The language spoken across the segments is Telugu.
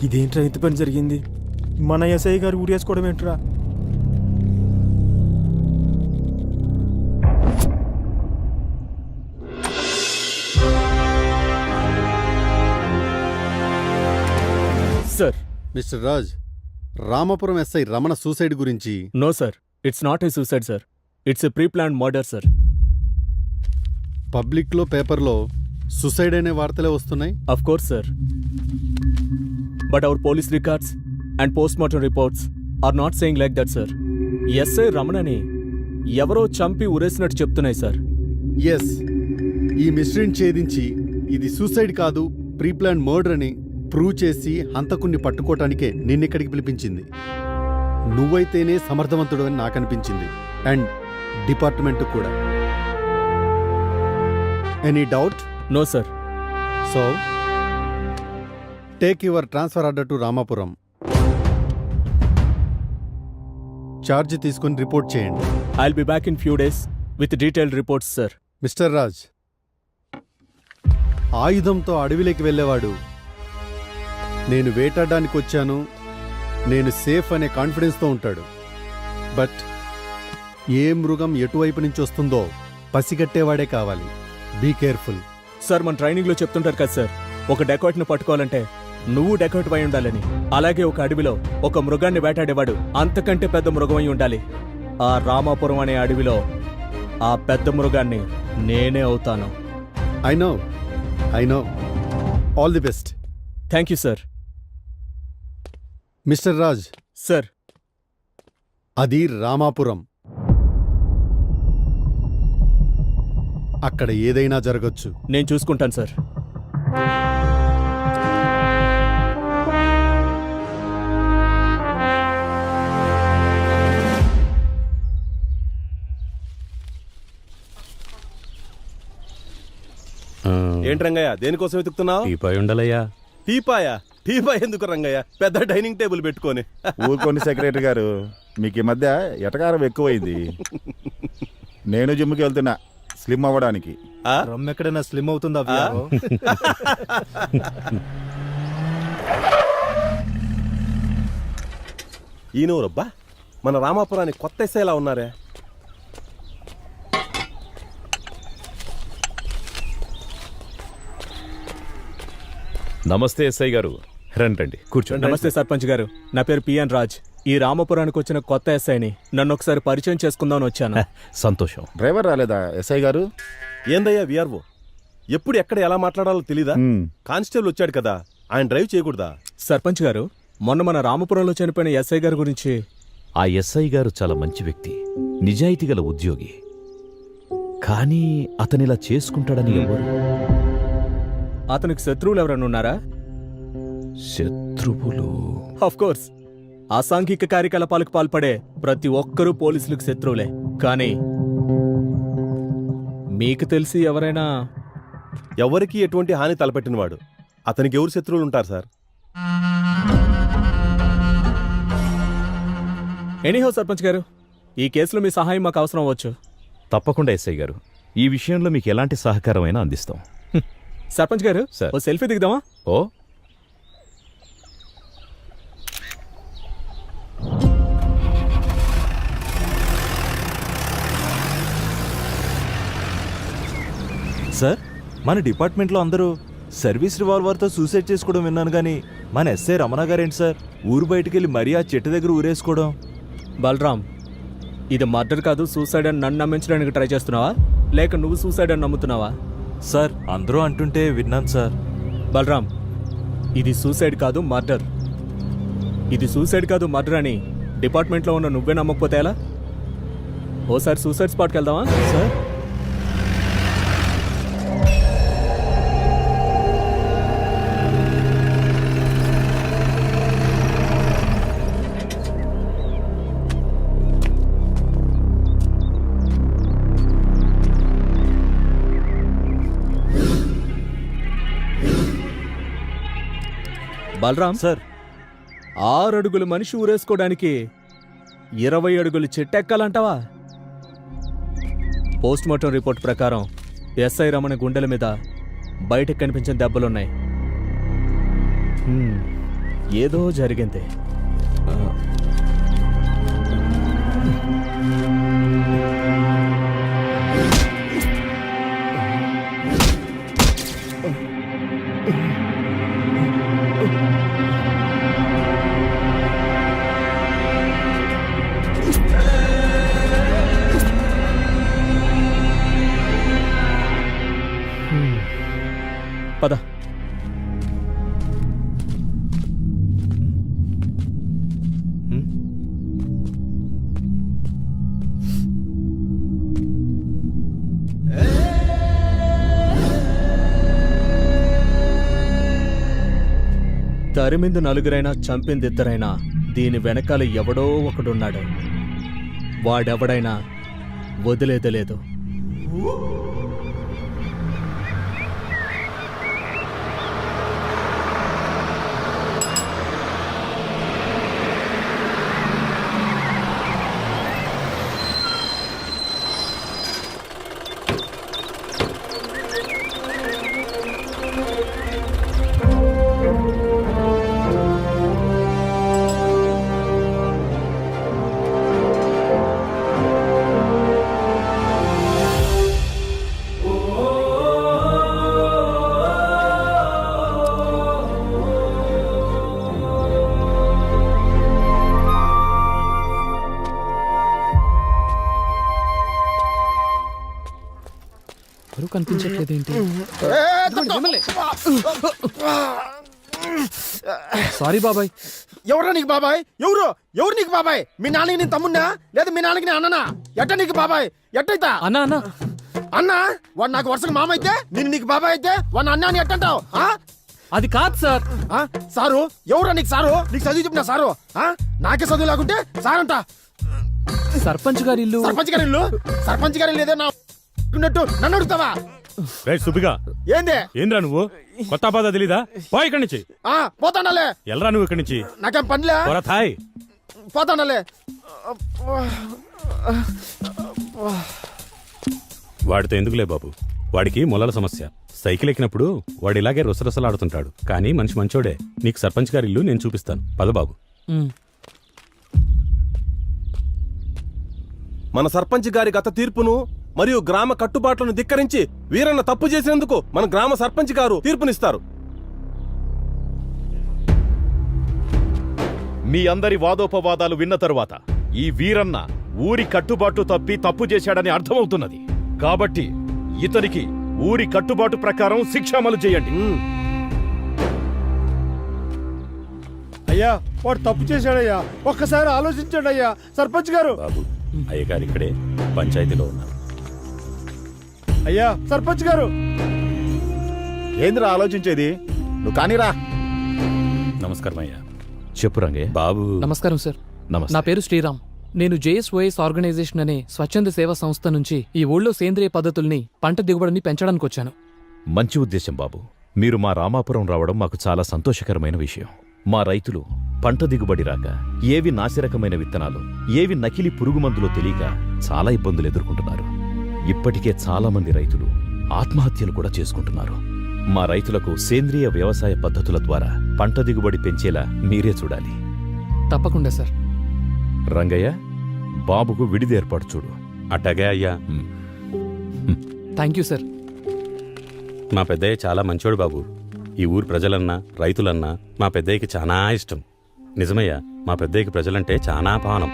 ఇదేంట్రా ఇంత పని జరిగింది? మన ఎస్ఐ గారు ఊరేసుకోవడం ఏంట్రా? Sir, mister Raj, Ramapuram SI Ramana suicide గురించి no sir, it's not a suicide sir, it's a pre plan murder sir. పబ్లిక్లో పేపర్లో సూసైడ్ అనే వార్తలే వస్తున్నాయి. Of course sir, but our police records and post mortem reports are not saying like that sir. SI రమణని ఎవరో చంపి ఉరేసినట్టు చెప్తున్నాయి సార్. ఎస్, ఈ మిస్టరీని ఛేదించి ఇది సూసైడ్ కాదు ప్రీ ప్లాన్ మర్డర్ అని ప్రూవ్ చేసి హంతకుణ్ణి పట్టుకోవటానికే నిన్నిక్కడికి పిలిపించింది. నువ్వైతేనే సమర్థవంతుడు అని నాకు అనిపించింది, అండ్ డిపార్ట్మెంట్ కూడా. Any doubt? No sir. So take your transfer order to Ramapuram. Charge తీసుకుని రిపోర్ట్ చేయండి. I'll be back in few days with detailed reports sir. Mister Raj, ఆయుధంతో అడవిలోకి వెళ్ళేవాడు నేను వేటాడడానికి వచ్చాను, నేను సేఫ్ అనే కాన్ఫిడెన్స్తో ఉంటాడు. బట్ ఏ మృగం ఎటువైపు నుంచి వస్తుందో పసిగట్టేవాడే కావాలి. Be careful. సార్, మన ట్రైనింగ్లో చెప్తుంటారు కదా సార్, ఒక డెకాట్ని పట్టుకోవాలంటే నువ్వు డెకాట్ అయి ఉండాలని. అలాగే ఒక అడవిలో ఒక మృగాన్ని వేటాడేవాడు అంతకంటే పెద్ద మృగమై ఉండాలి. ఆ రామాపురం అనే అడవిలో ఆ పెద్ద మృగాన్ని నేనే అవుతాను. I know. All the best. Thank you sir. Mister Raj, sir, అది రామాపురం. అక్కడ ఏదైనా జరగచ్చు. నేను చూసుకుంటాను సార్. ఏంటి రంగయ్య, దేనికోసం వెతుకుతున్నావు? టీపాయ్ ఉండలయ్యా. టీపాయా? టీపాయ్ ఎందుకు రంగయ్య? పెద్ద డైనింగ్ టేబుల్ పెట్టుకొని. ఊరుకోండి సెక్రటరీ గారు, మీకు ఈ మధ్య ఎటకారం ఎక్కువైంది. నేను జిమ్కి వెళ్తున్నా స్లిమ్ అవ్వడానికి. రమ్మ ఎక్కడైనా స్లిమ్ అవుతుందా? ఈయనవరబ్బా, మన రామాపురానికి కొత్త ఎస్ఐలా ఉన్నారే. నమస్తే ఎస్ఐ గారు, రండి కూర్చోండి. నమస్తే సర్పంచ్ గారు, నా పేరు పిఎన్ రాజ్. ఈ రామాపురానికి వచ్చిన కొత్త ఎస్ఐని. నన్ను ఒకసారి పరిచయం చేసుకుందామని వచ్చాను. సంతోషం. డ్రైవర్ రాలేదా ఎస్ఐ గారు? ఏందయ్యా విఆర్ఓ, ఎప్పుడు ఎక్కడ ఎలా మాట్లాడాలో తెలీదా? కానిస్టేబుల్ వచ్చాడు కదా, ఆయన డ్రైవ్ చేయకూడదా? సర్పంచ్ గారు, మొన్న మన రామపురంలో చనిపోయిన ఎస్ఐ గారి గురించి. ఆ ఎస్ఐ గారు చాలా మంచి వ్యక్తి, నిజాయితీగల ఉద్యోగి. కానీ అతనిలా చేసుకుంటాడని ఎవరు? అతనికి శత్రువులు ఎవరైనా ఉన్నారా? శత్రువులు? ఆఫ్ కోర్స్, అసాంఘిక కార్యకలాపాలకు పాల్పడే ప్రతి ఒక్కరూ పోలీసులకు శత్రువులే. కానీ మీకు తెలిసి ఎవరైనా? ఎవరికి ఎటువంటి హాని తలపెట్టినవాడు అతనికి ఎవరు శత్రువులు ఉంటారు సార్? ఎనీహౌ సర్పంచ్ గారు, ఈ కేసులో మీ సహాయం మాకు అవసరం అవ్వచ్చు. తప్పకుండా ఎస్ఐ గారు, ఈ విషయంలో మీకు ఎలాంటి సహకారమైనా అందిస్తాం. సర్పంచ్ గారు, సార్. ఓ సెల్ఫీ దిగుదామా? ఓ, సార్, మన డిపార్ట్మెంట్లో అందరూ సర్వీస్ రివాల్వర్తో సూసైడ్ చేసుకోవడం విన్నాను, కానీ మన ఎస్ఐ రమణ గారేంటి సార్ ఊరు బయటకెళ్ళి మరీ ఆ చెట్టు దగ్గర ఊరేసుకోవడం? బలరాం, ఇది మర్డర్ కాదు సూసైడ్ అని నన్ను నమ్మించడానికి ట్రై చేస్తున్నావా, లేక నువ్వు సూసైడ్ అని నమ్ముతున్నావా? సార్, అందరూ అంటుంటే విన్నాను సార్. బలరాం, ఇది సూసైడ్ కాదు మర్డర్. ఇది సూసైడ్ కాదు మర్డర్ అని డిపార్ట్మెంట్లో ఉన్న నువ్వే నమ్మకపోతే ఎలా? ఓసారి సూసైడ్ స్పాట్కి వెళ్దామా? సార్, బలరాం సార్, 6 అడుగుల మనిషి ఊరేసుకోవడానికి 20 అడుగులు చెట్టెక్కాలంటావా? పోస్ట్ మార్టం రిపోర్ట్ ప్రకారం ఎస్ఐ రమణ గుండెల మీద బయటకు కనిపించిన దెబ్బలున్నాయి. ఏదో జరిగింది. పద. తరిమింది నలుగురైనా చంపింది ఇద్దరైనా దీని వెనకాల ఎవడో ఒకడున్నాడు. వాడెవడైనా వదిలేది లేదు. కనిపించట్లేదేంటి? సారీ బాబాయ్. ఎవరా నీకు బాబాయ్? ఎవరు నీకు బాబాయ్? మీ నాన్నకి నేను తమ్మున్నా లేదా మీ నాన్నకి నేను అన్ననా? ఎట్ట నీకు బాబాయ్? ఎట్టయితా అన్నా అన్నా అన్నా? వాడు నాకు వరుసగా మామ అయితే నేను నీకు బాబాయ్ అయితే వాడిని అన్నా అని ఎట్టంటావు? అది కాదు సార్. సారు ఎవరా నీకు? సారు నీకు చదువు చెప్పిన సారు? నాకే చదువు లేకుంటే సారంట. సర్పంచ్ గారి ఇల్లు. సర్పంచ్ గారి ఇల్లు? సర్పంచ్ గారి ఇల్లు ఏదో నా ఉన్నట్టు నన్ను అడుగుతావా? సుబ్బిగా ఏంది? ఏంద్రా నువ్వు? కొత్త బాధ తెలీదా? పో ఇక్కడి నుంచి. పోతాండాలే. ఎల్రా నువ్వు ఇక్కడి నుంచి. నాకేం పనిలే. థాయ్ పోతాండాలే. వాడితో ఎందుకులే బాబు, వాడికి మొలల సమస్య. సైకిల్ ఎక్కినప్పుడు వాడు ఇలాగే రుసరుసలాడుతుంటాడు. కానీ మనిషి మంచోడే. నీకు సర్పంచ్ గారి ఇల్లు నేను చూపిస్తాను. పద బాబు. మన సర్పంచ్ గారి గత తీర్పును మరియు గ్రామ కట్టుబాట్లను ధిక్కరించి వీరన్న తప్పు చేసినందుకు మన గ్రామ సర్పంచ్ గారు తీర్పునిస్తారు. మీ అందరి వాదోపవాదాలు విన్న తరువాత ఈ వీరన్న ఊరి కట్టుబాటు తప్పి తప్పు చేశాడని అర్థమవుతున్నది. కాబట్టి ఇతనికి ఊరి కట్టుబాటు ప్రకారం శిక్ష అమలు చేయండి. అయ్యా వాడు తప్పు చేశాడయ్యా, ఒక్కసారి ఆలోచించండి అయ్యా సర్పంచ్ గారు. బాబు, అయ్యగారు ఇక్కడే పంచాయతీలో ఉన్నారు. అయ్యా సర్పంచ్ గారు. ఏందిరా ఆలోచించేది? నువ్వు కానీరా. నమస్కారం అయ్యా. చెప్పు రంగయ్య. బాబు. నమస్కారం సార్. నమస్తే. నా పేరు శ్రీరామ్. నేను జేఎస్ఓఎస్ ఆర్గనైజేషన్ అనే స్వచ్ఛంద సేవా సంస్థ నుంచి ఈ ఊళ్ళో సేంద్రియ పద్ధతుల్ని, పంట దిగుబడిని పెంచడానికి వచ్చాను. మంచి ఉద్దేశం బాబు. మీరు మా రామాపురం రావడం మాకు చాలా సంతోషకరమైన విషయం. మా రైతులు పంట దిగుబడి రాక, ఏవి నాసిరకమైన విత్తనాలు, ఏవి నకిలీ పురుగు మందులో తెలియక చాలా ఇబ్బందులు ఎదుర్కొంటున్నారు. ఇప్పటికే చాలా మంది రైతులు ఆత్మహత్యలు కూడా చేసుకుంటున్నారు. మా రైతులకు సేంద్రియ వ్యవసాయ పద్ధతుల ద్వారా పంట దిగుబడి పెంచేలా మీరే చూడాలి. తప్పకుండా సార్. రంగయ్య, బాబుకు విడిది ఏర్పాటు చూడు. అట్టగే అయ్యా. Thank you sir. మా పెద్దయ్య చాలా మంచోడు బాబు. ఈ ఊరు ప్రజలన్నా రైతులన్నా మా పెద్దయ్యకి చాలా ఇష్టం. నిజమయ్యా, మా పెద్దయ్యకి ప్రజలంటే చాలా పానం.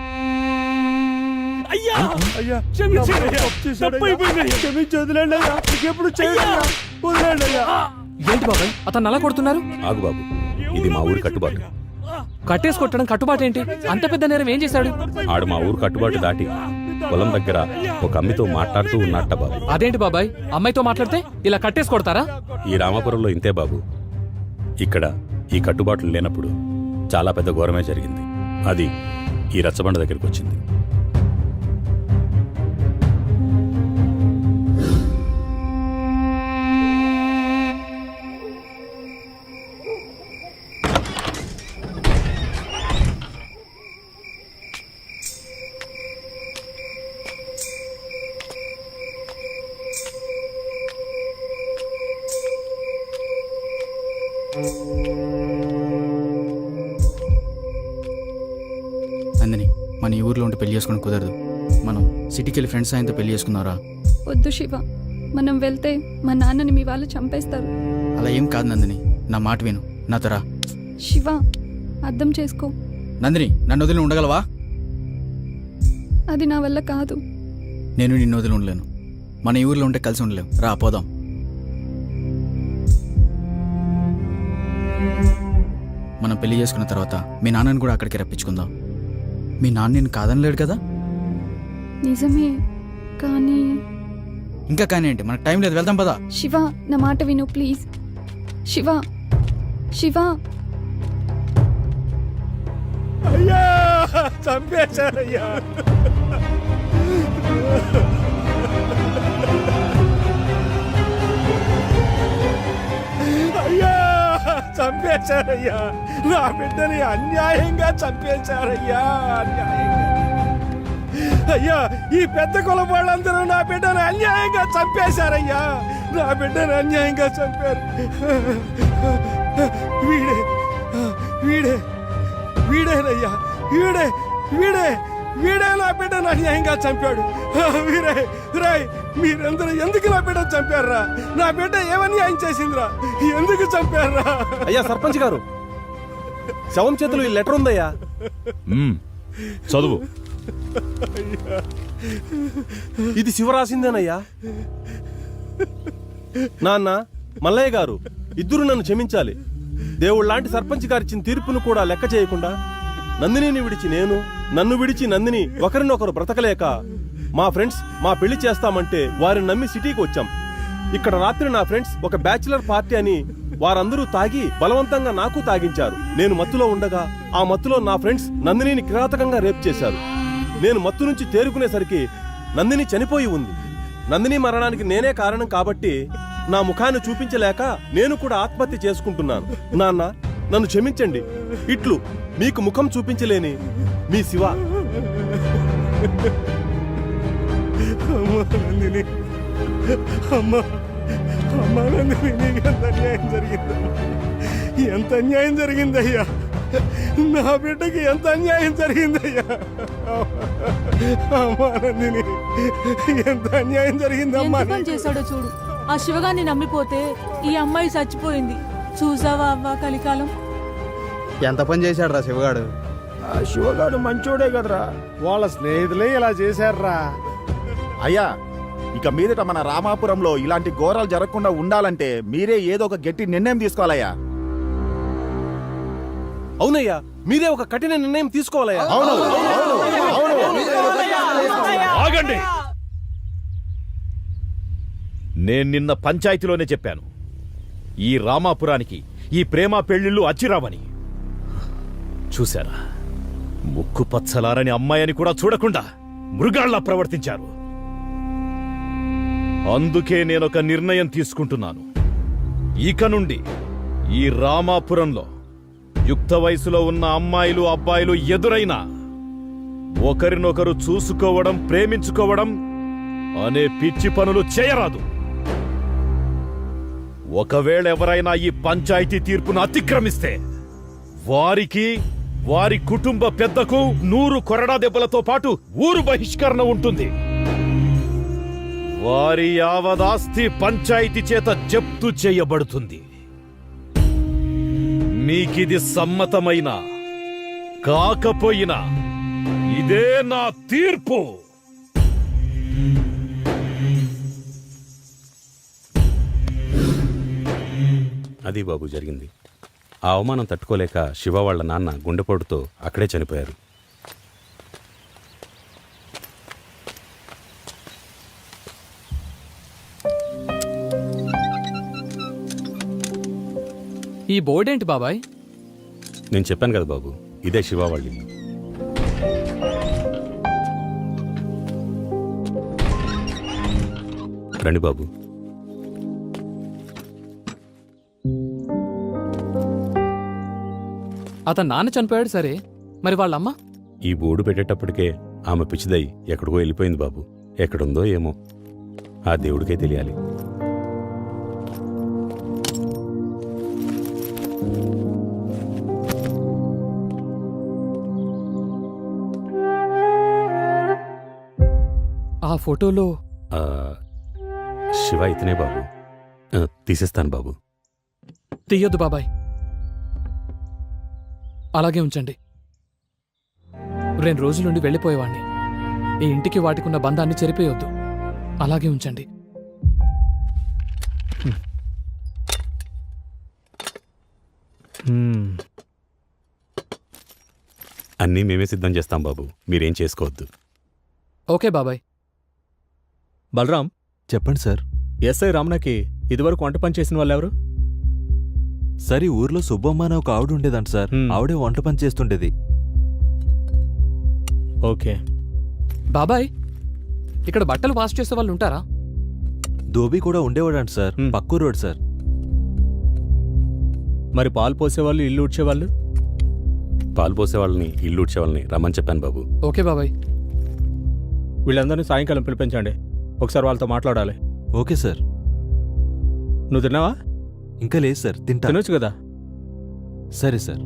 ఏంటి బాబాయ్ అతను అలా కొడుతున్నారు? ఆగు బాబు, ఇది మా ఊరి కట్టుబాటు. కట్టేసి కొట్టడం కట్టుబాటు ఏంటి? అంత పెద్ద నేరం ఏం చేశాడు? ఆడు మా ఊరు కట్టుబాటు దాటి పొలం దగ్గర ఒక అమ్మితో మాట్లాడుతూ ఉన్నట్ట బాబు. అదేంటి బాబాయ్, అమ్మాయితో మాట్లాడితే ఇలా కట్టేసి కొడతారా? ఈ రామాపురంలో ఇంతే బాబు. ఇక్కడ ఈ కట్టుబాట్లు లేనప్పుడు చాలా పెద్ద ఘోరమే జరిగింది. అది ఈ రచ్చబండ దగ్గరికి వచ్చింది. మన ఈ ఊర్లో ఉండి పెళ్లి చేసుకోవడం కుదరదు. మనం సిటీకి వెళ్ళి ఫ్రెండ్స్ ఆయనతో పెళ్లి చేసుకుందాంరా. వద్దు శివ, మనం వెళ్తే మా నాన్నని మీ వాళ్ళు చంపేస్తారు. అలా ఏం కాదు నందిని, నా మాట విను, నాతో రా. శివ, అర్థం చేసుకో. నందిని, నన్ను వదిలి ఉండగలవా? అది నా వల్ల కాదు. నేను నిన్ను వదిలి ఉండలేను. మన ఈ ఊర్లో ఉంటే కలిసి ఉండలేం. రా పోదాం. మనం పెళ్లి చేసుకున్న తర్వాత మీ నాన్నని కూడా అక్కడికి రప్పించుకుందాం. మీ నాన్న నేను కాదనలేడు కదా. నిజమే, కానీ ఇంకా కానీ ఏంటి, మనకు టైం లేదు, వెళ్దాం పదా. శివ, నా మాట విను ప్లీజ్. శివ, శివ. అయ్యా చంపేశారయ్యా. అయ్యా చంపేశారయ్యా, నా బిడ్డని అన్యాయంగా చంపేశారయ్యా, అన్యాయంగా. అయ్యా, ఈ పెద్ద కులం వాళ్ళందరూ నా బిడ్డను అన్యాయంగా చంపేశారయ్యా, నా బిడ్డను అన్యాయంగా చంపారు. వీడే వీడే వీడేనయ్యా, వీడే వీడే వీడే నా బిడ్డను అన్యాయంగా చంపాడు. వీరే రాయ్, మీరందరూ ఎందుకు నా బిడ్డను చంపారా? నా బిడ్డ ఏమన్యాయం చేసిందిరా? ఎందుకు చంపారా? అయ్యా సర్పంచ్ గారు, శవం చేతులు ఈ లెటర్ ఉందయ్యా. చదువు. ఇది శివ రాసిందేనయ్యా. నాన్న, మల్లయ్య గారు, ఇద్దరు నన్ను క్షమించాలి. దేవుళ్ళ లాంటి సర్పంచ్ గారిచ్చిన తీర్పును కూడా లెక్క చేయకుండా నందినిని విడిచి నేను, నన్ను విడిచి నందిని ఒకరినొకరు బ్రతకలేక మా ఫ్రెండ్స్ మా పెళ్లి చేస్తామంటే వారిని నమ్మి సిటీకి వచ్చాం. ఇక్కడ రాత్రి నా ఫ్రెండ్స్ ఒక బ్యాచిలర్ పార్టీ అని వారందరూ తాగి బలవంతంగా నాకు తాగించారు. నేను మత్తులో ఉండగా ఆ మత్తులో నా ఫ్రెండ్స్ నందినిని కిరాతకంగా రేప్ చేశారు. నేను మత్తు నుంచి తేరుకునేసరికి నందిని చనిపోయి ఉంది. నందిని మరణానికి నేనే కారణం కాబట్టి నా ముఖాన్ని చూపించలేక నేను కూడా ఆత్మహత్య చేసుకుంటున్నాను. నాన్న, నన్ను క్షమించండి. ఇట్లు మీకు ముఖం చూపించలేని మీ శివ. అమ్మా నందిని, నీకు ఎంత అన్యాయం జరిగిందమ్మా, ఎంత అన్యాయం జరిగిందయ్యా, నా బిడ్డకి ఎంత అన్యాయం జరిగిందయ్యా. అమ్మా నందిని, ఎంత అన్యాయం జరిగిందమ్మా. ఎంత పని చేశాడో చూడు. ఆ శివగాన్ని నమ్మిపోతే ఈ అమ్మాయి చచ్చిపోయింది. చూసావా అవ్వ కలికాలం. ఎంత పని చేశాడు రా శివగాడు. ఆ శివగాడు మంచోడే కదరా, వాళ్ళ స్నేహితులే ఇలా చేశారా. అయ్యా, ఇక మీదట మన రామాపురంలో ఇలాంటి ఘోరాలు జరగకుండా ఉండాలంటే మీరే ఏదో ఒక గట్టి నిర్ణయం తీసుకోవాలయ్యా. అవునయ్యా, మీరే ఒక కఠిన నిర్ణయం తీసుకోవాలయ్యా. ఆగండి. నేను నిన్న పంచాయతీలోనే చెప్పాను, ఈ రామాపురానికి ఈ ప్రేమ పెళ్లిళ్ళు అచ్చిరావని. చూశారా, ముక్కు పచ్చలారని అమ్మాయిని కూడా చూడకుండా మృగాళ్లా ప్రవర్తించారు. అందుకే నేనొక నిర్ణయం తీసుకుంటున్నాను. ఇక నుండి ఈ రామాపురంలో యుక్త వయసులో ఉన్న అమ్మాయిలు అబ్బాయిలు ఎదురైనా ఒకరినొకరు చూసుకోవడం, ప్రేమించుకోవడం అనే పిచ్చి పనులు చేయరాదు. ఒకవేళ ఎవరైనా ఈ పంచాయతీ తీర్పును అతిక్రమిస్తే వారికి, వారి కుటుంబ పెద్దకు 100 కొరడా దెబ్బలతో పాటు ఊరు బహిష్కరణ ఉంటుంది. వారి యావదాస్తి పంచాయతీ చేత జప్తు చేయబడుతుంది. మీకిది సమ్మతమైనా కాకపోయినా ఇదే నా తీర్పు. అది బాబు జరిగింది. ఆ అవమానం తట్టుకోలేక శివ వాళ్ళ నాన్న గుండెపోటుతో అక్కడే చనిపోయారు. ఈ బోర్డు ఏంటి బాబాయ్? నేను చెప్పాను కదా బాబు, ఇదే శివ వాళ్ళ ఇల్లు. రండి బాబు. అతను నాన్న చనిపోయాడు సరే, మరి వాళ్ళమ్మ? ఈ బోర్డు పెట్టేటప్పటికే ఆమె పిచ్చిదై ఎక్కడికో వెళ్ళిపోయింది బాబు. ఎక్కడుందో ఏమో, ఆ దేవుడికే తెలియాలి. ఆ ఫోటోలో ఆ, శివ ఇతనే బాబు. తీసేస్తాను బాబు. తీయొద్దు బాబాయ్, అలాగే ఉంచండి. 2 రోజుల నుండి వెళ్ళిపోయేవాణ్ణి. ఈ ఇంటికి వాటికున్న బంధాన్ని చెరిపేయొద్దు. అలాగే ఉంచండి. అన్నీ మేమే సిద్ధం చేస్తాం బాబు, మీరేం చేసుకోవద్దు. ఓకే బాబాయ్. బలరాం, చెప్పండి సార్. ఎస్ఐ రమణకి ఇదివరకు వంట పని చేసిన వాళ్ళు ఎవరు? సార్, ఈ ఊర్లో సుబ్బమ్మ అనే ఒక ఆవిడ ఉండేదంట సార్. ఆవిడే వంట పని చేస్తుండేది. ఓకే. బాబాయ్, ఇక్కడ బట్టలు వాష్ చేసే వాళ్ళు ఉంటారా? ధోబీ కూడా ఉండేవాడంట సార్. పక్కూ రోడ్ సార్. మరి పాలు పోసేవాళ్ళు, ఇల్లు ఊడ్చేవాళ్ళు? పాలు పోసే వాళ్ళని, ఇల్లు ఊడ్చే వాళ్ళని రమ్మని చెప్పాను బాబు. ఓకే బాబాయ్. వీళ్ళందరినీ సాయంకాలం పిలిపించండి. ఒకసారి వాళ్ళతో మాట్లాడాలి. Okay sir. నువ్వు తిన్నావా? ఇంకా లేదు సార్, తింటా. తినొచ్చు కదా. సరే సార్.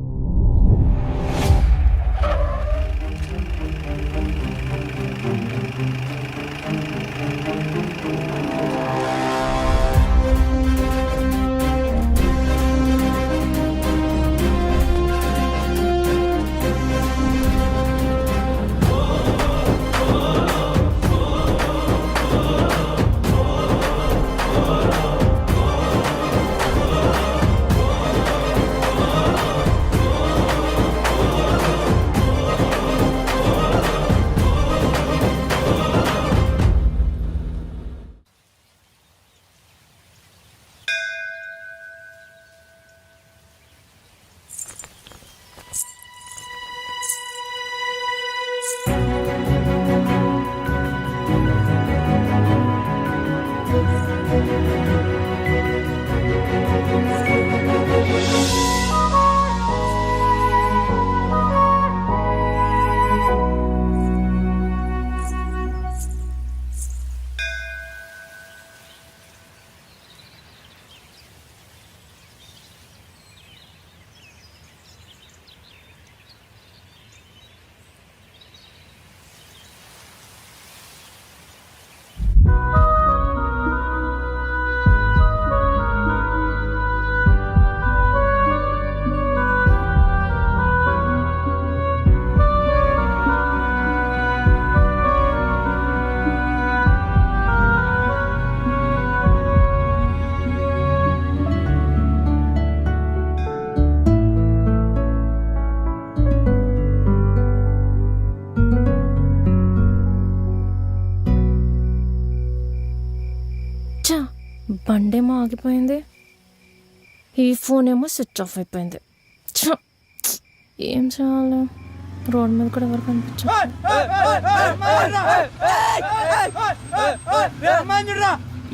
బండేమో ఆగిపోయింది, ఈ ఫోన్ ఏమో స్విచ్ ఆఫ్ అయిపోయింది. ఏం చేయాలి? రోడ్ మీద కూడా ఎవరు కనిపించారు?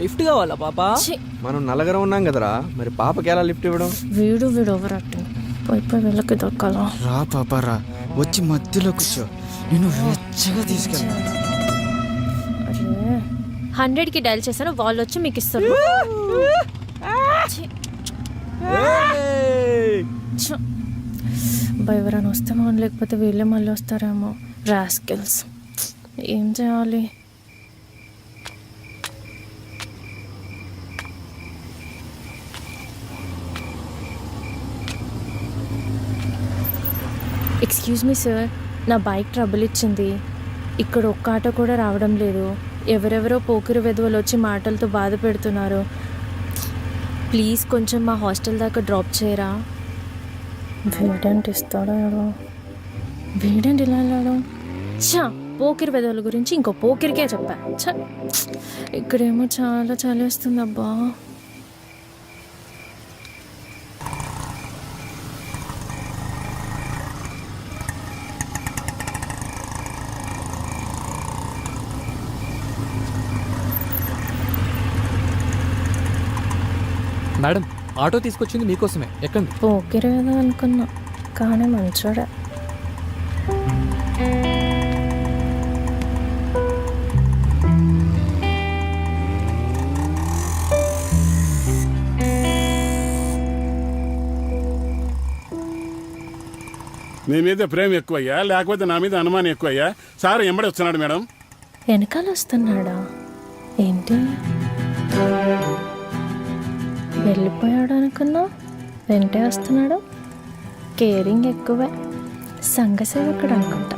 లిఫ్ట్ కావాలా పాప? మనం నలుగురం ఉన్నాం కదరా, మరి పాపకి ఎలా లిఫ్ట్ ఇవ్వడం? వీడు ఓవర్ యాక్టింగ్. పోయి వెళ్ళకి దొరకాలా? రా పాపా రా, వచ్చి మధ్యలో కూర్చో, నేను వెచ్చగా తీసుకెళ్ళా. 100కి డైల్ చేశాను, వాళ్ళు వచ్చి మీకు ఇస్తారు. ఎవరైనా వస్తే మనం, లేకపోతే వీళ్ళే మళ్ళీ వస్తారేమో. రాస్కెల్స్. ఏం చేయాలి? ఎక్స్క్యూజ్ మీ సార్, నా బైక్ ట్రబుల్ ఇచ్చింది. ఇక్కడ ఒక్క ఆటో కూడా రావడం లేదు. ఎవరెవరో పోకిరి వెధవలు వచ్చి మాటలతో బాధ పెడుతున్నారు. ప్లీజ్ కొంచెం మా హాస్టల్ దాకా డ్రాప్ చేయరా? వీడేంటి ఇస్తాడో, వీడేంటి ఇలా వెళ్ళాడు? పోకిరి వెధవల గురించి ఇంకో పోకిరికే చెప్పా. ఇక్కడేమో చాలా చలేస్తుంది అబ్బా. మేడం, ఆటో తీసుకొచ్చింది మీకోసమే, ఎక్కండి. పోకిరి కదా అనుకున్నా, కానీ మంచోడే. మీ మీద ప్రేమ ఎక్కువయ్యా, లేకపోతే నా మీద అనుమానం ఎక్కువయ్యా? సార్ ఎంబడి వస్తున్నాడు మేడం. వెనకాల వస్తున్నాడా ఏంటి? వెళ్ళిపోయాడు అనుకున్నా, వెంటే వస్తున్నాడు. కేరింగ్ ఎక్కువే, సంఘసేవకుడు అనుకుంటా.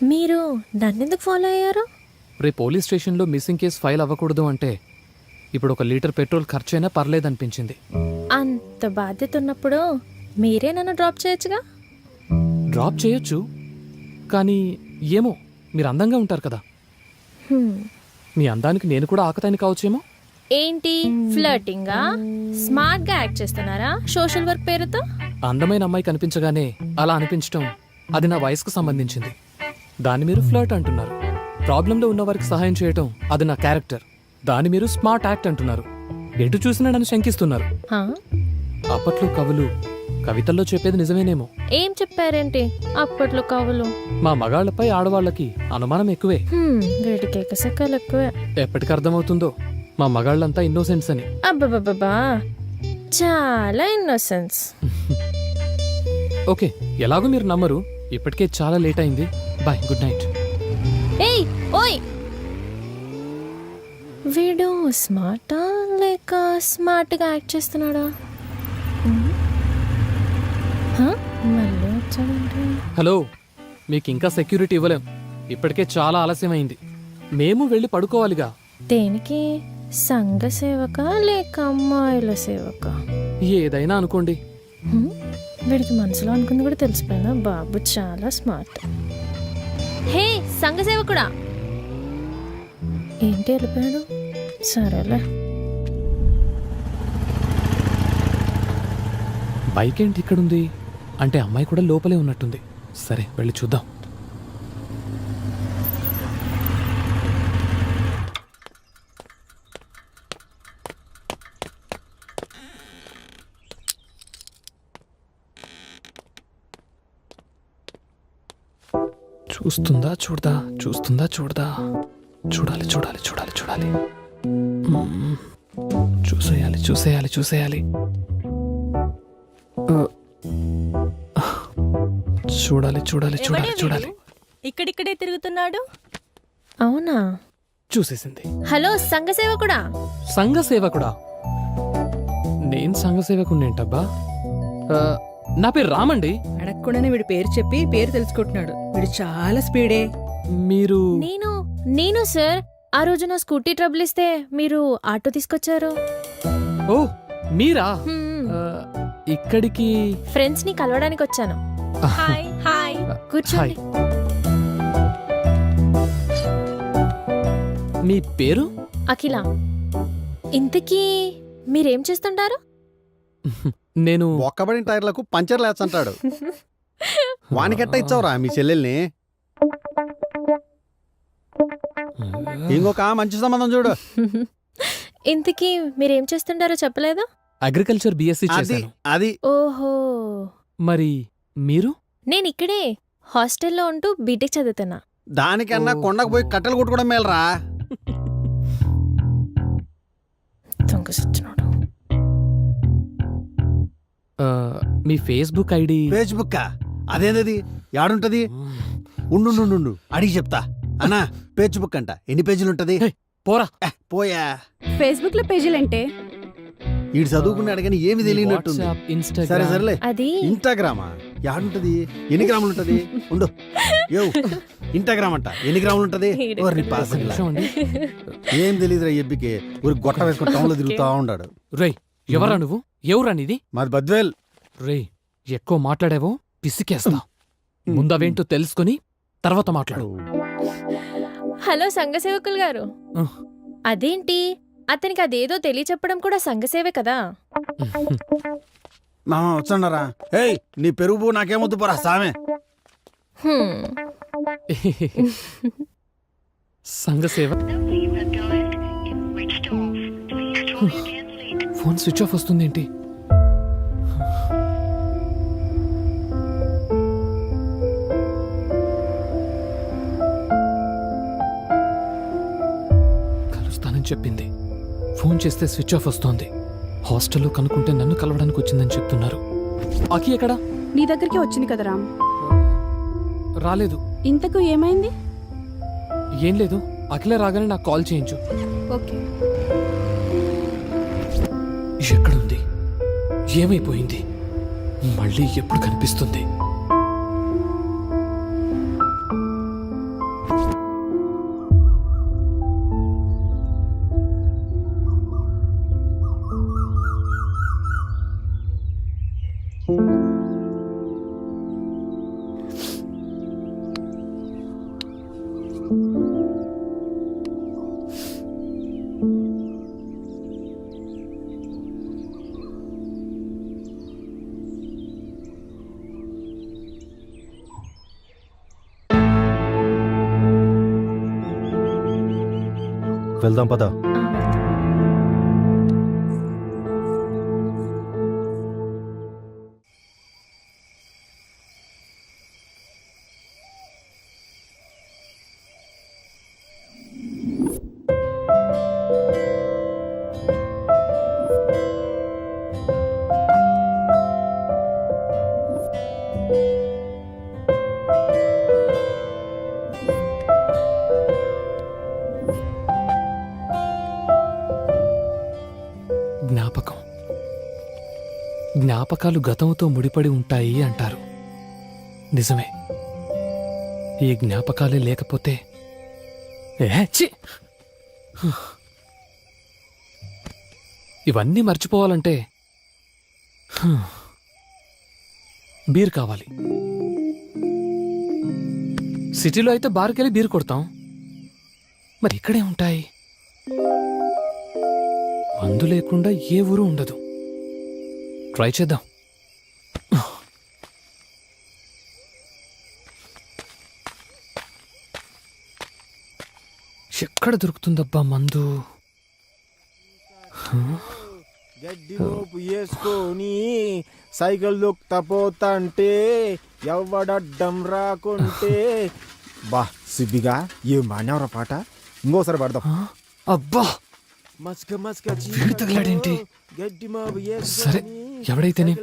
మీరు నన్నెందుకు ఫాలో అయ్యారు? రేపు పోలీస్ స్టేషన్లో మిస్సింగ్ కేసు ఫైల్ అవ్వకూడదు అంటే ఇప్పుడు 1 లీటర్ పెట్రోల్ ఖర్చైనా పర్లేదనిపించింది. అంత బాధ్యత ఉన్నప్పుడు మీరే నన్ను డ్రాప్ చేయొచ్చుగా. డ్రాప్ చేయొచ్చు, కానీ ఏమో మీరు అందంగా ఉంటారు కదా. మీ అందానికి నేను కూడా ఆకతాయిని కావచ్చేమో. ఏంటి ఫ్లర్టింగా? స్మార్ట్ గా యాక్ట్ చేస్తున్నారా సోషల్ వర్క్ పేరుతో? అందమైన అమ్మాయి కనిపించగానే అలా అనిపించటం అది నా వయసుకు సంబంధించింది. దాన్ని మీరు ఫ్లర్ట్ అంటున్నారు. ప్రాబ్లంలో ఉన్న వారికి సహాయం చేయటం అది నా క్యారెక్టర్. దాన్ని మీరు స్మార్ట్ యాక్ట్ అంటున్నారు. ఎటు చూసినా నన్ను శంకిస్తున్నారు. హా? అప్పట్లో కవులు కవితల్లో చెప్పేది నిజమేనేమో. ఏం చెప్పారేంటి అప్పట్లో కవులు? మా మగాళ్లపై ఆడవాళ్ళకి అనుమానం ఎక్కువే. వీటికి ఎకసెక్కలు ఎక్కువే. ఎప్పటికి అర్థమవుతుందో మా మగాళ్ళంతా ఇన్నోసెంట్స్ అని. అబ్బబ్బబ్బా, చాలా ఇన్నోసెన్స్. ఓకే, ఎలాగో మీరు నమ్మరు. ఇప్పటికే చాలా లేట్ అయింది. Bye, good night. ఏయ్ ఓయ్, వీడు స్మార్టా లేక స్మార్ట్గా యాక్ట్ చేస్తున్నాడా? మళ్ళీ వచ్చాడంటే. హలో, మీకు ఇంకా సెక్యూరిటీ ఇవ్వలేం. ఇప్పటికే చాలా ఆలస్యమైంది. మేము వెళ్ళి పడుకోవాలిగా. దేనికి? సంఘ సేవక లేక అమ్మాయిల సేవక? ఏదైనా అనుకోండి. వీడికి మనసులో అనుకుంది కూడా తెలిసిపోయినా బాబు చాలా స్మార్ట్. హే సంఘ సేవకుడా, ఏంటి వెళ్ళిపోయాడు? సరేలే. బైక్ ఏంటి ఇక్కడుంది? అంటే అమ్మాయి కూడా లోపలే ఉన్నట్టుంది. సరే, వెళ్ళి చూద్దాం. చూస్తుందా చూడదా, చూస్తుందా చూడదా, చూడాలి చూడాలి చూడాలి చూడాలి. చూసేయాలి చూసేయాలి చూసేయాలి. చూడాలి చూడాలి చూడాలి చూడాలి. ఇక్కడిక్కడే తిరుగుతున్నాడు. అవునా? చూసేసింది. హలో సంఘ సేవకుడా. సంఘ సేవకుడా? నేను సంఘ సేవకునేంటబ్బా? నా పేరు రామండి. అడగకుండానే వీడి పేరు చెప్పి పేరు తెలుసుకుంటున్నాడు. వీడు చాలా స్పీడే. మీరు? నేను సార్, ఆ రోజు నా స్కూటీ ట్రబుల్ ఇస్తే మీరు ఆటో తీసుకొచ్చారు. ఓ మీరా? ఇక్కడికి ఫ్రెండ్స్ ని కలవడానికి వచ్చాను. హాయ్ హాయ్, కూర్చోండి. మీ పేరు? అఖిల. ఇంతకీ మీరేం చేస్తుంటారు? నేను ఒక్కబడిన టైర్లకు పంచర్ లేచంటాడు. వానికెట్ట ఇచ్చావురా మీ చెల్లెల్ని? ఇంకొక మంచి సంబంధం చూడు. ఇంతకీ మీరేం చేస్తుంటారో చెప్పలేదా? అగ్రికల్చర్ బిఎస్సి చేశాను. అది. ఓహో. మరి మీరు? నేను ఇక్కడే హాస్టల్లో ఉంటూ బీటెక్ చదువుతున్నా. దానికన్నా కొండకు పోయి కట్టెలు కొట్టుకోవడం మేలరా. మీ ఫేస్బుక్ ఐడి? ఫేస్బుక్ అదేందది? యాడుంటది? ఉండు అడిగి చెప్తా. అన్నా ఫేస్బుక్ అంట ఎన్ని పేజీలు ఉంటది? పోరా పోయా. ఫేస్బుక్ లో పేజీలంటే ఈడు చదువుకున్నాడు కానీ ఏమి తెలియనట్టుంది. సరే సరేలే. అది ఇన్స్టాగ్రామా? యాడుంటది? ఎన్ని గ్రాములు ఉంటది? ఉండు. యో ఇన్స్టాగ్రామ్ అంట ఎన్ని గ్రాములు ఉంటది? ఏం తెలియదురా ఎబ్బికి. ఊరి గొట్ట వేసుకుని టౌన్ లో తిరుగుతా ఉన్నాడు. రేయ్, ఎవరా నువ్వు? ఎవరా నీది? మాది బద్వేల్. రేయ్, ఎక్కువ మాట్లాడావో పిసికేస్తా. ముందవేంటో తెలుసుకుని తర్వాత మాట్లాడు. హలో సంఘ సేవకులు గారు. అదేంటి, అతనికి అదేదో తెలియచెప్పడం కూడా సంఘసేవే కదా. మామ వచ్చండరా. ఏయ్ నీ పెరుగు నాకేమొద్దు పోరా సామె. సంఘ సేవ ఫోన్ స్విచ్ ఆఫ్ వస్తుంది ఏంటి? కలుస్తానని చెప్పింది. ఫోన్ చేస్తే స్విచ్ ఆఫ్ వస్తోంది. హాస్టల్లో కనుక్కుంటే నన్ను కలవడానికి వచ్చిందని చెప్తున్నారు. అకి ఎక్కడా? నీ దగ్గరికి వచ్చింది కదా రామ్. రాలేదు. ఇంతకు ఏమైంది? ఏం లేదు, అఖిల రాగానే నాకు కాల్ చేయించు. ఓకే. ఎక్కడుంది? ఏమైపోయింది? మళ్ళీ ఎప్పుడు కనిపిస్తుంది? వెళ్దాం పద. జ్ఞాపకం. జ్ఞాపకాలు గతంతో ముడిపడి ఉంటాయి అంటారు. నిజమే. ఈ జ్ఞాపకాలే లేకపోతే ఛీ! ఇవన్నీ మర్చిపోవాలంటే బీర్ కావాలి. సిటీలో అయితే బార్కెళ్ళి బీర్ కొడతాం. మరి ఇక్కడే ఉంటాయి. మందు లేకుండా ఏ ఊరు ఉండదు. ట్రై చేద్దాం. ఎక్కడ దొరుకుతుందబ్బా మందు? గడ్డి మోపు వేసుకొని సైకిల్ దొక్కుతా పోతాంటే ఎవడడ్డం రాకుంటే బా సిబ్బిగా ఏ మానవరా పాట. ఇంకోసారి పడదాం. అబ్బా, వీడు తగిలాడేంటి? సరే, ఎవడైతేనే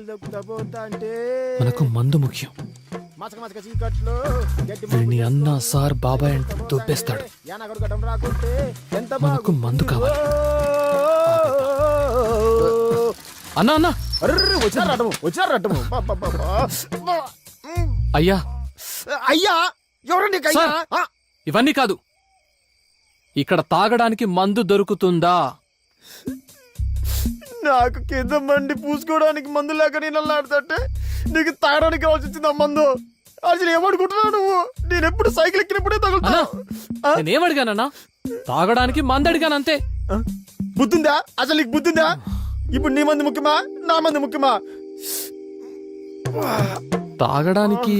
మనకు మందు ముఖ్యం. వీడిని అన్న సార్ బాబాయ్ అంటే దొబ్బేస్తాడు. మనకు మందు కావాలి. అన్నా అన్నా, అయ్యా అయ్యా ఎవరండి? సార్, ఇవన్నీ కాదు. ఇక్కడ తాగడానికి మందు దొరుకుతుందా? నాకు కింద మండి పూసుకోవడానికి మందు లేక నేను అల్లాడుతుంటే నీకు తాగడానికి కావాల్సి వచ్చింది ఆ మందు. అసలు ఏమనుకుంటున్నావు నువ్వు? నేను ఎప్పుడు సైకిల్ ఎక్కినప్పుడే తగులుతా. నేనేమడిగానన్నా? తాగడానికి మందు అడిగానంతే. బుద్ధిందా? అసలు నీకు బుద్ధిందా? ఇప్పుడు నీ మంది ముఖ్యమా, నా మంది ముఖ్యమా? తాగడానికి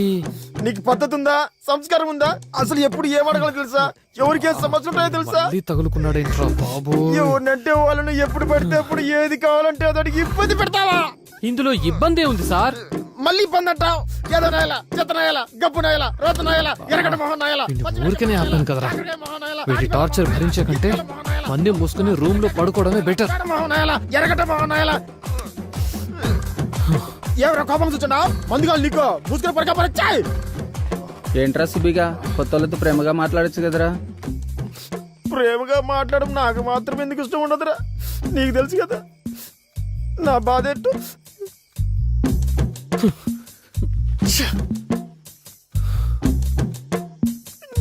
నీకు పద్ధతి ఉందా, సంస్కారం ఉందా? అసలు ఎప్పుడు ఏమడగలో తెలుసా? ఎవరికి సమస్యలు ఉంటాయో తెలుసా? తగులుకున్నాడేంట్రా బాబు. ఎవరినంటే వాళ్ళను ఎప్పుడు పడితే అప్పుడు ఏది కావాలంటే అతడికి ఇబ్బంది పెడతావా? ఇందులో ఇబ్బంది ఉంది సార్. మళ్ళీ ఇబ్బంది అంటావు. ఏదో నాయలా, చెత్త నాయలా, గబ్బు నాయలా, రోత నాయలా, ఎరగడ మొహం నాయలా. ఊరికనే ఆపాను కదరా. వీటి టార్చర్ భరించే కంటే మంది మూసుకుని రూమ్ లో పడుకోవడమే బెటర్. ఎరగట మొహం నాయలా. ఎవరో కోపం చూచండా? మందుగా నీకో మూసుకుని పడక పడచ్చాయి. ఏంట్రా సుబిగా, కొత్త వాళ్ళతో ప్రేమగా మాట్లాడచ్చు కదరా. ప్రేమగా మాట్లాడడం నాకు మాత్రం ఎందుకు ఇష్టం ఉండదురా? నీకు తెలుసు కదా నా బాధ ఎట్టు.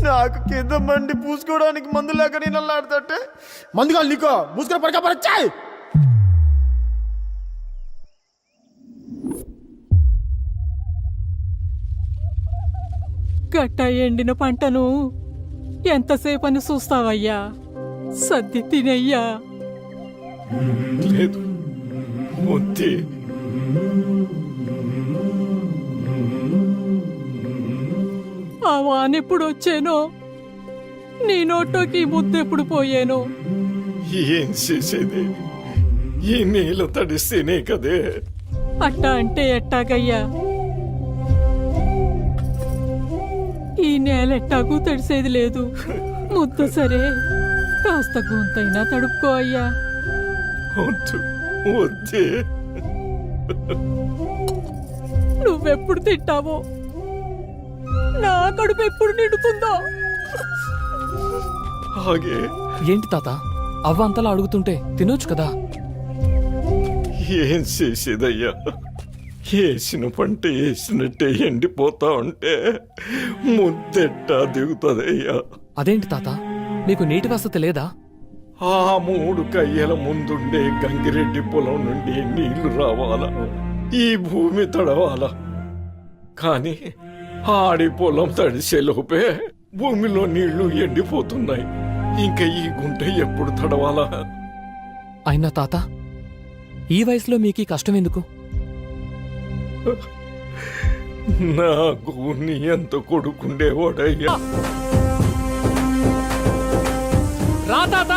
నాకు కింద మండి పూసుకోవడానికి మందు లేక నేను అల్లాడుతుంటే మందుగా నీకో మూసుకుని పడక పడచ్చాయి. గట్ట ఎండిన పంటను ఎంతసేపని చూస్తావయ్యా? సర్ది తినయ్యా. లేదు ముద్ది. ఆ వానెప్పుడు వచ్చానో, నీ నోట్లోకి ముద్దెప్పుడు పోయానో. ఏం చేసేది? ఈ నీళ్ళు తడిస్తేనే కదే. అట్టా అంటే ఎట్టాగయ్యా? ఈ నేల ఎట్టాಗೂ తడిసేది లేదు. ముద్దు సరే, కాస్త గొంతైనా తడుపుకో అయ్యా. వద్దు, వద్దే. నువ్వెప్పుడు తింటావో, నా కడుపు ఎప్పుడు నిండుతుందో. ఆగే. ఏంటి తాత అవ్వ అంతలా అడుగుతుంటే తినొచ్చు కదా. ఏం చేసేదయ్యా? వేసిన పంట వేసినట్టే ఎండిపోతా ఉంటే ముద్దెట్టా దిగుతుందయ్యా. అదేంటి తాత, మీకు నీటి వసతి లేదా? ఆ 3 కయ్యల ముందుండే గంగిరెడ్డి పొలం నుండి నీళ్లు రావాలా, ఈ భూమి తడవాలా. కానీ ఆడి పొలం తడిసేలోపే భూమిలో నీళ్లు ఎండిపోతున్నాయి. ఇంకా ఈ గుంట ఎప్పుడు తడవాలా? అయినా తాత, ఈ వయసులో మీకు ఈ కష్టం ఎందుకు? నాకు నీ ఎంత కొడుకుండేవాడయ్యా. రా తాత,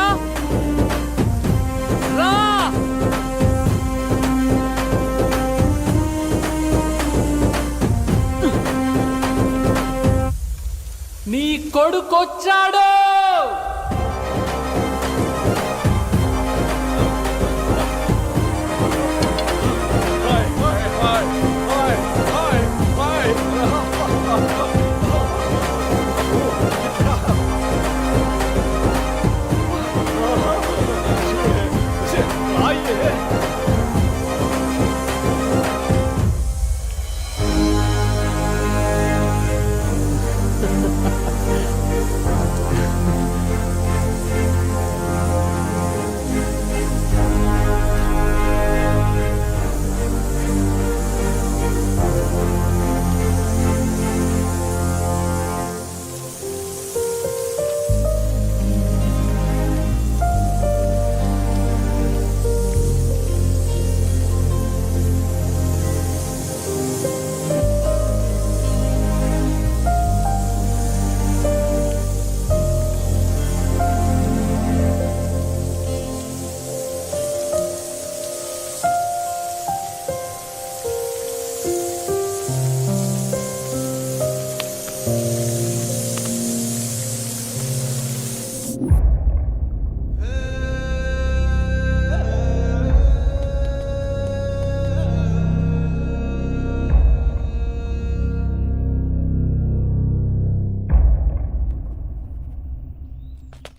రా. నీ కొడుకొచ్చాడు.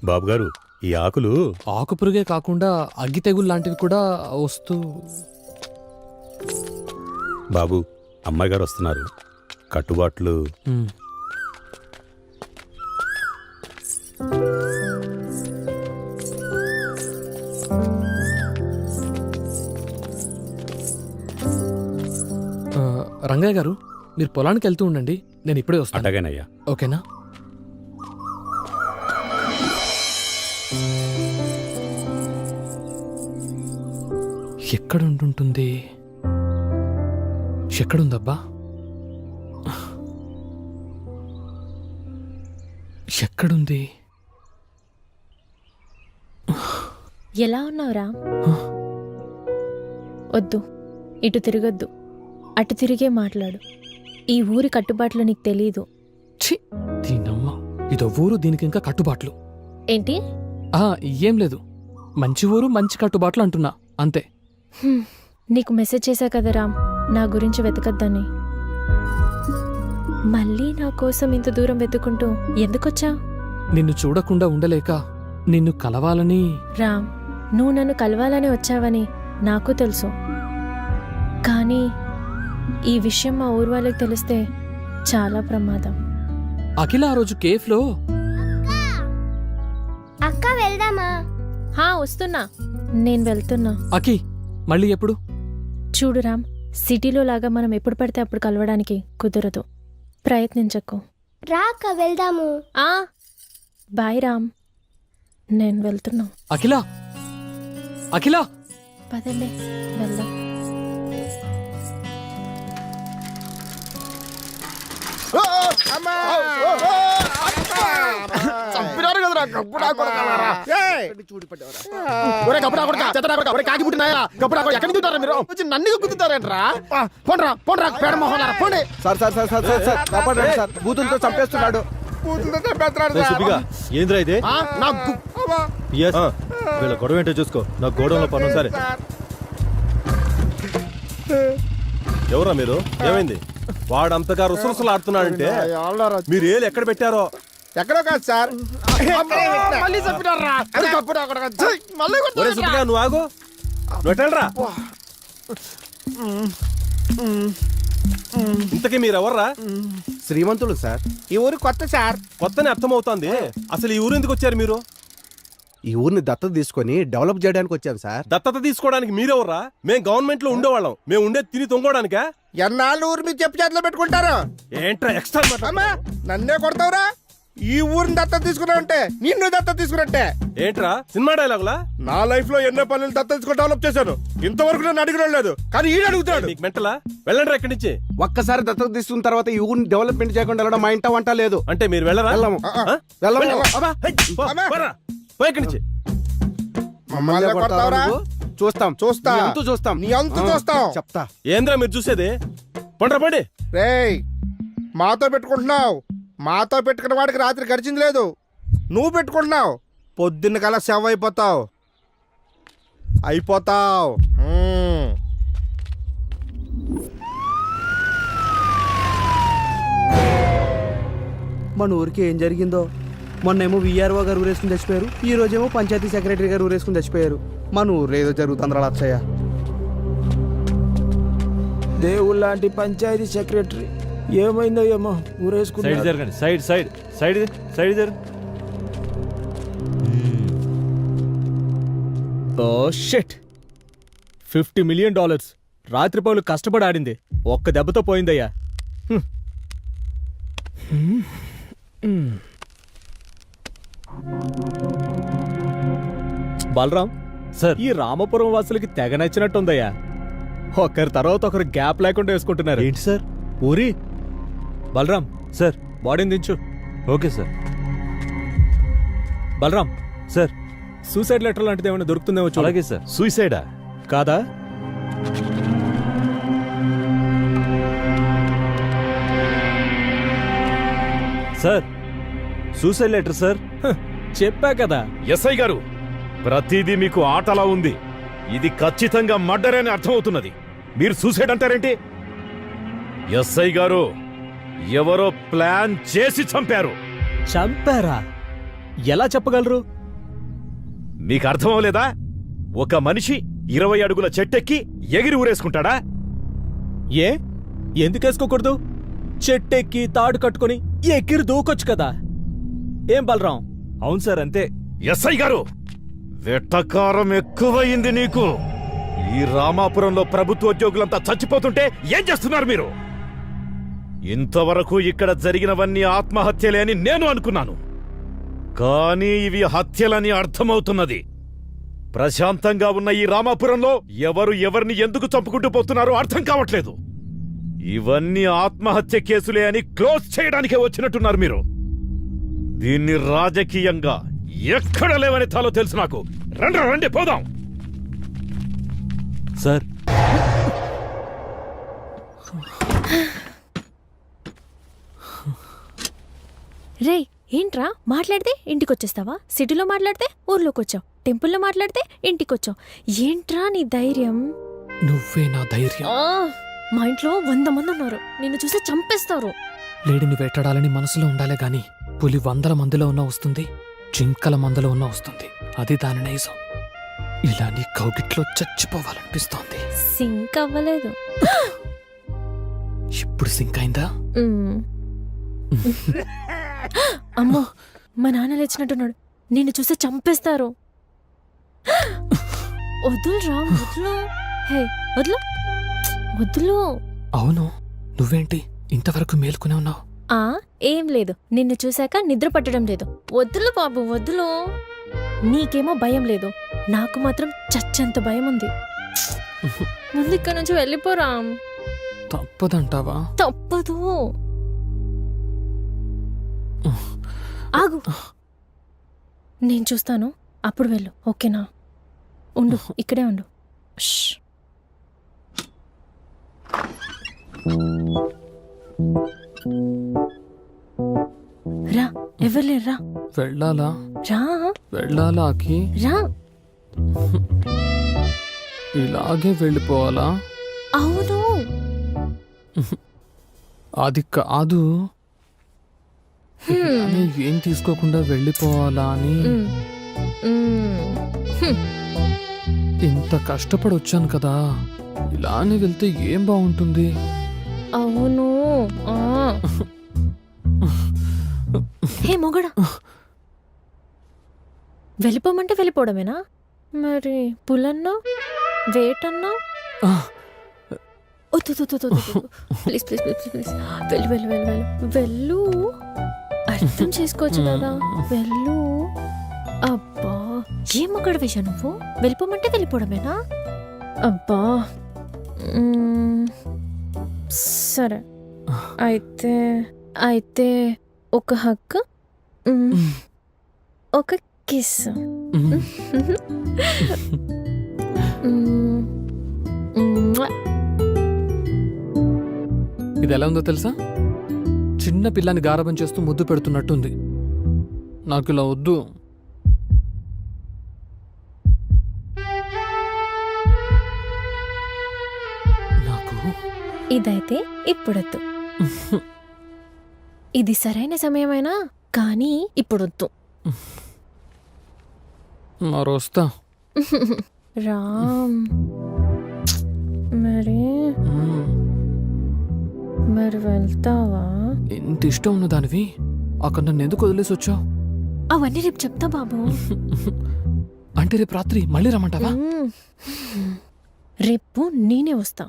బాబుగారు, ఈ ఆకులు ఆకుపురుగే కాకుండా అగ్గి తెగులు లాంటివి కూడా వస్తూ. బాబు, అమ్మాయి గారు వస్తున్నారు. కట్టుబాట్లు. ఉమ్. రంగయ్య గారు, మీరు పొలానికి వెళ్తూ ఉండండి, నేను ఇప్పుడే వస్తాను. అటగానయ్యా. ఓకేనా? ఎక్కడుంటుంది? ఎక్కడుందబ్బా? ఎక్కడుంది? ఎలా ఉన్నావురా? వద్దు, ఇటు తిరగొద్దు, అటు తిరిగే మాట్లాడు. ఈ ఊరి కట్టుబాట్లు నీకు తెలీదు. ఛీ, దీనమ్మ, ఇదో ఊరు, దీనికి ఇంకా కట్టుబాట్లు ఏంటి? ఏం లేదు, మంచి ఊరు మంచి కట్టుబాట్లు అంటున్నా, అంతే. నీకు మెసేజ్ చేశా కదా రామ్, నా గురించి వెతకద్దని. మళ్ళీ నా కోసం ఇంత దూరం వెతుకుంటూ ఎందుకొచ్చా? నిన్ను చూడకుండా ఉండలేక నిన్ను కలవాలని. రామ్, నువ్వు నన్ను కలవాలని వచ్చావని నాకు తెలుసు. కానీ ఈ విషయం మా ఊరు వాళ్ళకి తెలిస్తే చాలా ప్రమాదం. అఖిల ఆ రోజు కేఫ్లో. అక్క వెళ్దామా? వస్తున్నా, నేను వెళ్తున్నా. అఖి, మళ్ళీ ఎప్పుడు? చూడు రామ్, సిటీలో లాగా మనం ఎప్పుడు పడితే అప్పుడు కలవడానికి కుదరదు. ప్రయత్నించకు. రాక వెళ్దాము. బాయ్ రామ్, నేను వెళ్తున్నా. అఖిల, అఖిల, పదండి వెళ్దాం. చంపినారు కదరా గబ్బుడా కొడకలారా. ఏయ్! ఒరే గబ్బుడా కొడక, చెత్తడా కొడక, ఒరే కాకి పుట్టినాయా, గబ్బుడా కొడక, ఎక్కడికి దిగుతారా మీరు? వచ్చి నన్ను గుద్దుతారేంట్రా? పోండ్రా, పోండ్రా, పేడ మొహలారా, పోండి. Sir sir sir sir sir sir కాపాడండి సార్, బూతులతో చంపేస్తున్నాడు. బూతులతో చంపేస్తున్నాడు సార్. సుబ్బిగా ఏంద్రా ఇదే? ఆ, నా పిఎస్ వీళ్ళ గొడవ ఏంటో చూసుకో, నా గోడంలో పనులు సరే. ఎవరా మీరు? ఏమైంది? వాడంతగా రుసరుసలాడుతున్నాడంటే మీరు ఏలు ఎక్కడ పెట్టారో. ఎక్కడో కాదు సార్. మళ్ళీ చంపినారా? అది గబ్బుడా కొడక. ఛీ, మళ్ళీ ఒరే కొడతారా? సుబ్బిగా నువ్వు ఆగు, నువ్వు ఎటెళ్ళరా? ఇంతకీ మీరెవర్రా? శ్రీమంతులు సార్. ఈ ఊరు కొత్త సార్. కొత్తనే అర్థమవుతోంది. అసలు ఈ ఊరు ఎందుకు వచ్చారు మీరు? ఈ ఊరిని దత్తత తీసుకొని డెవలప్ చేయడానికి వచ్చాను సార్. దత్తత తీసుకోవడానికి మీరెవర్రా? మేము గవర్నమెంట్ లో ఉండేవాళ్ళం. మేము ఉండేది తిని తొంగోడానికా? ఎన్నాళ్ళు ఊరు మీరు చెప్పు చేతిలో పెట్టుకుంటారు? ఏంట్రా ఎక్స్ట్రా అమ్మా, నన్నే కొడతావురా? ఈ ఊరిని దత్తత తీసుకున్నావంటే నిన్ను దత్తత తీసుకున్నట్టే. ఏంట్రా సినిమా డైలాగులా? నా లైఫ్ లో ఎన్నో పనులు దత్తత తీసుకుని డెవలప్ చేశాను. ఇంతవరకు నన్ను అడిగిన లేదు, కానీ ఈడు అడుగుతాడు. మీకు మెంటలా? వెళ్ళండి ఇక్కడి నుంచి. ఒక్కసారి దత్తత తీసుకున్న తర్వాత ఈ ఊరిని డెవలప్మెంట్ చేయకుండా వెళ్ళడం మా ఇంట వంట లేదు. అంటే మీరు వెళ్ళరా? వెళ్ళము. ఆ? వెళ్ళము. వెళ్ళు. అబ్బా, హై, పో, అమ్మా. పోరా. పో ఇక్కడి నుంచి. మమ్మల్ని కొడతావురా? చూస్తాం, చూస్తా, చూస్తాం, నీ అంతు చూస్తాం. చెప్తా. ఏంద్రా మీరు చూసేది? పండ్రా పండి. రేయ్, మాతో పెట్టుకుంటున్నావు. మాతో పెట్టుకున్న వాడికి రాత్రి గడిచింది లేదు. నువ్వు పెట్టుకుంటున్నావు, పొద్దున్న కల్లా సెవ్ అయిపోతావు. మన ఊరికి ఏం జరిగిందో? మొన్నేమో విఆర్ఓ గారు ఊరేసుకుని చచ్చిపోయారు, ఈ రోజేమో పంచాయతీ సెక్రటరీ గారు ఊరేసుకుని చచ్చిపోయారు. మన ఊర్లో ఏదో జరుగుతుందిరా లచ్చయ్య. దేవుళ్ళ లాంటి పంచాయతీ సెక్రటరీ ఏమైందో ఏమో సైడ్ ఊరేసుకుని. జరగండి, సైడ్ సైడ్ సైడ్ సైడ్ జరగండి. ఓ షిట్, $50 మిలియన్ రాత్రిపౌలు కష్టపడి ఆడింది ఒక్క దెబ్బతో పోయిందయ్యా. బలరాం సార్ ఈ రామపురం వాసులకి తెగ నచ్చినట్టుందయ్యా. ఒకరి తర్వాత ఒకరు గ్యాప్ లేకుండా వేసుకుంటున్నారు. ఏంటి సార్? ఊరి బలరాం సార్ బాడీని దించు. Okay sir. Balaram sir suicide letter లాంటిది ఏమైనా దొరుకుతుందేమో చూడు. అలాగే సార్. సూసైడా? కాదా? Sir suicide letter sir. చెప్పా కదా. ఎస్ఐ గారు, ప్రతిదీ మీకు ఆటలా ఉంది. ఇది ఖచ్చితంగా మర్డర్ అని అర్థమవుతున్నది. మీరు సూసైడ్ అంటారేంటి? ఎస్ఐ గారు, ఎవరో ప్లాన్ చేసి చంపారు. చంపారా? ఎలా చెప్పగలరు? మీకు అర్థమవలేదా? ఒక మనిషి 20 అడుగుల చెట్టెక్కి ఎగిరి ఊరేసుకుంటాడా? ఏ ఎందుకేసుకోకూడదు? చెట్టెక్కి తాడు కట్టుకుని ఎగిరి దూకొచ్చు కదా. ఏం బలరాం? అవును సార్, అంతే. ఎస్ఐ గారు, వెట్టకారం ఎక్కువయింది నీకు. ఈ రామాపురంలో ప్రభుత్వ ఉద్యోగులంతా చచ్చిపోతుంటే ఏం చేస్తున్నారు మీరు? ఇంతవరకు ఇక్కడ జరిగినవన్నీ ఆత్మహత్యలే అని నేను అనుకున్నాను, కానీ ఇవి హత్యలని అర్థమవుతున్నది. ప్రశాంతంగా ఉన్న ఈ రామాపురంలో ఎవరు ఎవరిని ఎందుకు చంపుకుంటూ పోతున్నారో అర్థం కావట్లేదు. ఇవన్నీ ఆత్మహత్య కేసులే అని క్లోజ్ చేయడానికే వచ్చినట్టున్నారు మీరు. దీన్ని రాజకీయంగా ఎక్కడ లేవని తాలో తెలుసు నాకు. రండి రండి పోదాం. సార్ రే, ఏంట్రా మాట్లాడితే ఇంటికొచ్చేస్తావా? సిటీలో మాట్లాడితే ఊర్లోకి వచ్చావు, టెంపుల్లో మాట్లాడితే ఇంటికొచ్చావు. ఏంట్రా నీ ధైర్యం? నువ్వే నా ధైర్యం. మా ఇంట్లో 100 మంది ఉన్నారు, నిన్ను చూసి చంపేస్తారు. లేడిని వేటాడాలని మనసులో ఉండాలే గాని పులి 100 మందిలో ఉన్నా వస్తుంది, జింకల మందలో ఉన్నా వస్తుంది. అది దాని నైజం. ఇలా నీ కౌగిట్లో చచ్చిపోవాలనిపిస్తోంది. సింక్ అవ్వలేదు. ఇప్పుడు సింక్ అయిందా? అమ్మో, మా నాన్న లేచినట్టున్నాడు, నిన్ను చూస్తే చంపేస్తారు. వద్దులురా, వద్దులు. హే, వద్దులు వద్దులు. అవును, నువ్వేంటి ఇంతవరకు మేలుకునే ఉన్నావు? ఏం లేదు, నిన్ను చూశాక నిద్ర పట్టడం లేదు. వద్దులు బాబు, వద్దులు. నీకేమో భయం లేదు, నాకు మాత్రం చచ్చంత భయం ఉంది. ముందు ఇక్కడ నుంచి వెళ్ళిపోరా. తప్పదంటావా? తప్పదు. ఆగు. నేను చూస్తాను, అప్పుడు వెళ్ళు, ఓకేనా? ఉండు, ఇక్కడే ఉండు. ష్. రా, ఎవరు లేరు, రా వెళ్ళాలా? రా వెళ్ళాలా అఖి? రా. ఇలాగే వెళ్ళిపోవాలా? అవును. అది కాదు, అని ఏం తీసుకోకుండా వెళ్ళిపోవాలా అని. ఇంత కష్టపడి వచ్చాను కదా, ఇలానే వెళ్తే ఏం బాగుంటుంది? అవును. హే మొగడా, వెళ్ళిపోమంటే వెళ్ళిపోవడమేనా? మరి పులన్నా వేటన్నా? ప్లీజ్ ప్లీజ్ ప్లీజ్ ప్లీజ్ వెళ్ళు వెళ్ళు వెళ్ళు వెళ్ళు వెళ్ళు. అర్థం చేసుకోవచ్చు కదా, వెళ్ళు. అబ్బా, ఏం మొగడ విషయం నువ్వు? వెళ్ళిపోమంటే వెళ్ళిపోవడమేనా? అబ్బా, సరే అయితే అయితే ఒక హక్, ఒక కిస్. ఇది ఎలా ఉందో తెలుసా? చిన్న పిల్లని గారాబం చేస్తూ ముద్దు పెడుతున్నట్టుంది. నాకు ఇలా వద్దు. నాకు ఇదైతే ఇప్పుడొద్దు. ఇది సరైన సమయమైనా కానీ ఇప్పుడొద్దు. మరొస్తా. రామ్, మరి మరి వెళ్తావా? ఎంత ఇష్టం ఉన్న దానివి అక్కడ నన్ను ఎందుకు వదిలేసి వచ్చావు? అవన్నీ రేపు చెప్తా బాబు. అంటే రేపు రాత్రి మళ్ళీ రమ్మంటావా? రేపు నేనే వస్తా,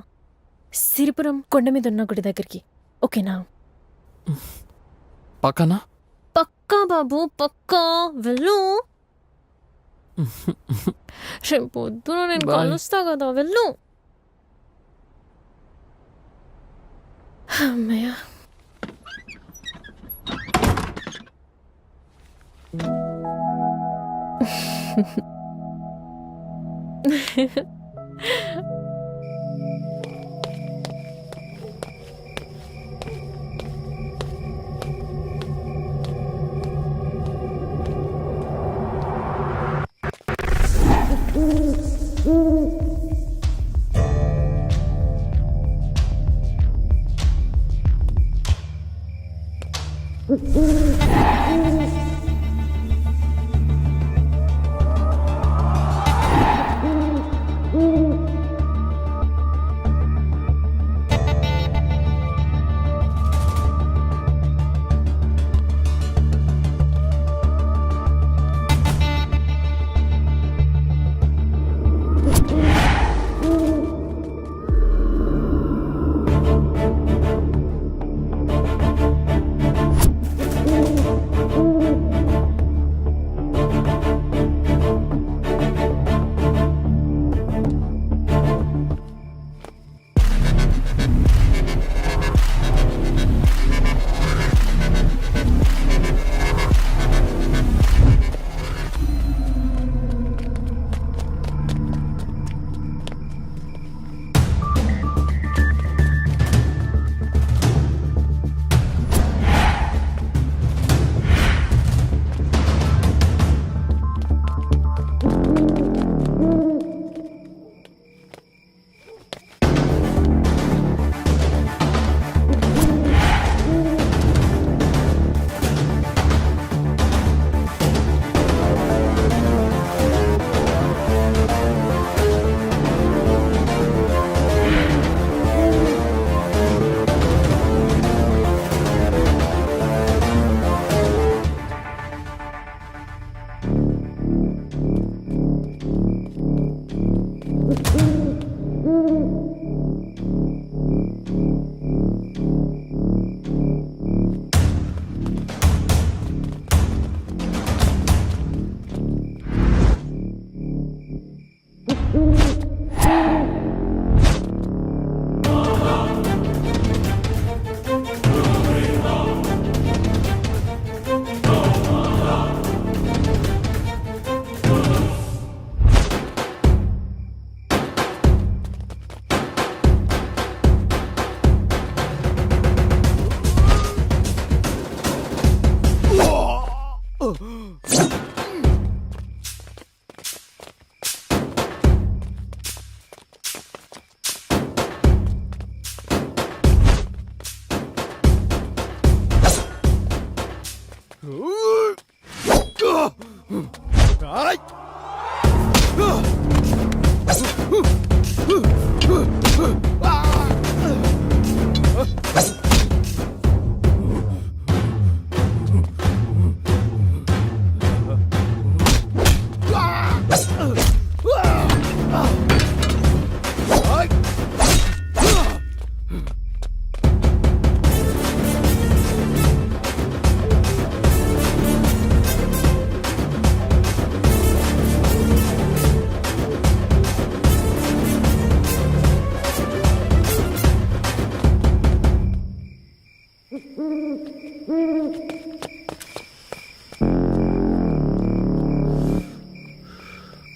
సిరిపురం కొండ మీద ఉన్న గుడి దగ్గరికి, ఓకేనా? పక్కనా? పక్కా బాబు, పక్కా. వెళ్ళు. రేపు పొద్దున నేను కలుస్తా కదా, వెళ్ళు. అమ్మయ్య.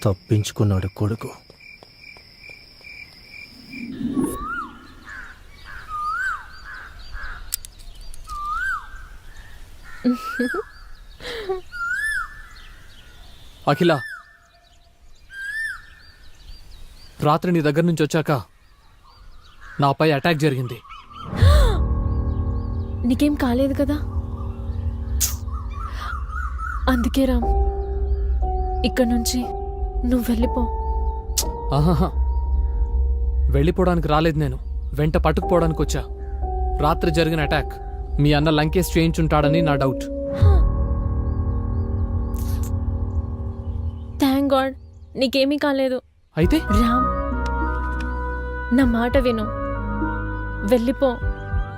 తప్పించుకున్నాడు కొడుకు. అఖిల, రాత్రి నీ దగ్గర నుంచి వచ్చాక నాపై అటాక్ జరిగింది. నీకేం కాలేదు కదా? అందుకే రామ్, ఇక్కడ నుంచి నువ్వు వెళ్ళిపో. ఆహాహా, వెళ్ళిపోవడానికి రాలేదు, నేను వెంట పట్టుకుపోవడానికి వచ్చా. రాత్రి జరిగిన అటాక్ మీ అన్న లంకేష్ చేయించుంటాడని నా డౌట్. థ్యాంక్ గాడ్ నీకేమీ కాలేదు. అయితే రామ్, నా మాట విను, వెళ్ళిపో.